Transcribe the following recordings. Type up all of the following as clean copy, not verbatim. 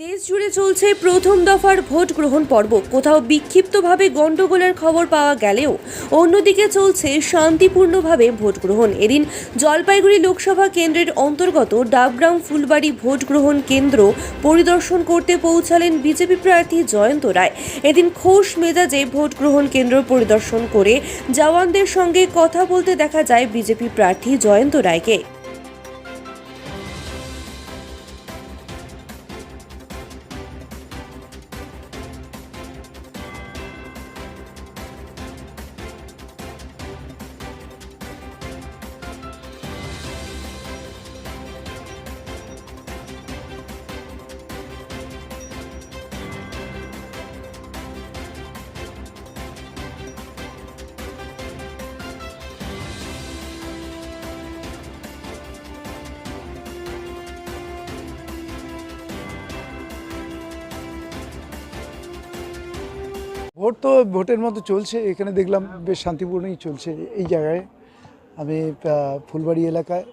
দেশ জুড়ে চলছে প্রথম দফার ভোট গ্রহণ পর্ব। কোথাও বিক্ষিপ্তভাবে গন্ডগোলের খবর পাওয়া গেলেও অন্যদিকে চলছে শান্তিপূর্ণভাবে ভোট গ্রহণ। এদিন জলপাইগুড়ি লোকসভা কেন্দ্রের অন্তর্গত ডাবগ্রাম ফুলবাড়ি ভোট গ্রহণ কেন্দ্র পরিদর্শন করতে পৌঁছালেন বিজেপি প্রার্থী জয়ন্ত রায়। এদিন খোশ মেজাজে ভোট গ্রহণ কেন্দ্র পরিদর্শন করে জওয়ানদের সঙ্গে কথা বলতে দেখা যায় বিজেপি প্রার্থী জয়ন্ত রায়কে। ভোট তো ভোটের মতো চলছে, এখানে দেখলাম বেশ শান্তিপূর্ণই চলছে। এই জায়গায় আমি ফুলবাড়ি এলাকায়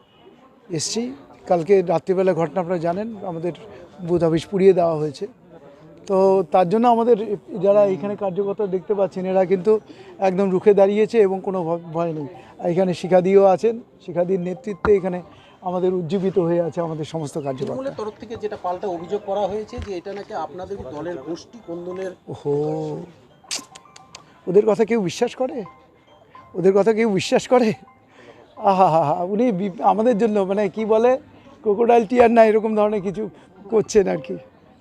এসছি। কালকে রাত্রিবেলা ঘটনা আপনারা জানেন, আমাদের বুথ অফিস পুড়িয়ে দেওয়া হয়েছে। তো তার জন্য আমাদের যারা এখানে কার্যকর্তা দেখতে পাচ্ছেন, এরা কিন্তু একদম রুখে দাঁড়িয়েছে এবং কোনো ভয় নেই। এখানে শিখাদিও আছেন, শিখাদির নেতৃত্বে এখানে আমাদের উজ্জীবিত হয়ে আছে আমাদের সমস্ত কার্যকর্তা। তরফ থেকে যেটা পাল্টা অভিযোগ করা হয়েছে যে এটা নাকি আপনাদের দলের গোষ্ঠী কোন্দলের। ওহো, ওদের কথা কেউ বিশ্বাস করে? ওদের কথা কেউ বিশ্বাস করে? আহা হা হা, উনি আমাদের জন্য মানে কি বলে ক্রোকোডাইল টিয়ার না এরকম ধরনের কিছু করছেন আর কি।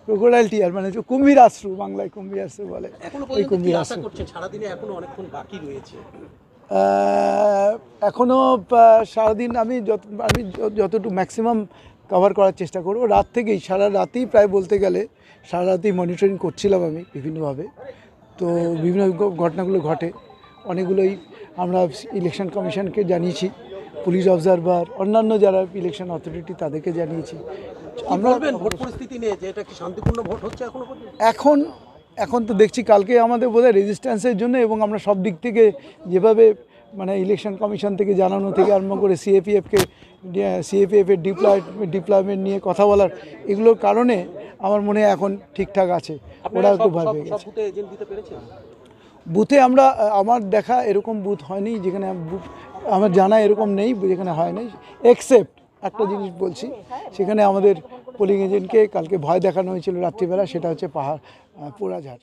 ক্রোকোডাইল টিয়ার মানে কুম্ভীর আশ্রু, বাংলায় কুম্ভীর আশ্রু বলে। ওই কুম্ভীর আশ্রু সারাদিনে এখনো অনেকক্ষণ বাকি রয়েছে। এখনও সারাদিন আমি যতটুকু ম্যাক্সিমাম কভার করার চেষ্টা করব। রাত থেকেই সারা রাতেই প্রায় বলতে গেলে সারা রাতেই মনিটরিং করছিলাম আমি বিভিন্নভাবে। তো বিভিন্ন ঘটনাগুলো ঘটে, অনেকগুলোই আমরা ইলেকশন কমিশনকে জানিয়েছি, পুলিশ অবজারভার, অন্যান্য যারা ইলেকশন অথরিটি তাদেরকে জানিয়েছি। আমরা ভোট পরিস্থিতি নিয়ে যে এটা কি শান্তিপূর্ণ ভোট হচ্ছে এখনো পর্যন্ত? এখন তো দেখছি কালকে আমাদের বোধহয় রেজিস্ট্যান্সের জন্য এবং আমরা সব দিক থেকে যেভাবে মানে ইলেকশন কমিশন থেকে জানানো থেকে আরম্ভ করে সিএপিএফের ডিপ্লয়মেন্ট নিয়ে কথা বলার, এগুলোর কারণে আমার মনে হয় এখন ঠিকঠাক আছে। ওরা একটু ভয় পেয়ে গেছে। বুথে আমার দেখা এরকম বুথ হয়নি যেখানে আমার জানা এরকম নেই যেখানে হয় নাই, এক্সেপ্ট একটা জিনিস বলছি, সেখানে আমাদের পোলিং এজেন্টকে কালকে ভয় দেখানো হয়েছিল রাত্রিবেলা, সেটা হচ্ছে পোড়াঝাড়।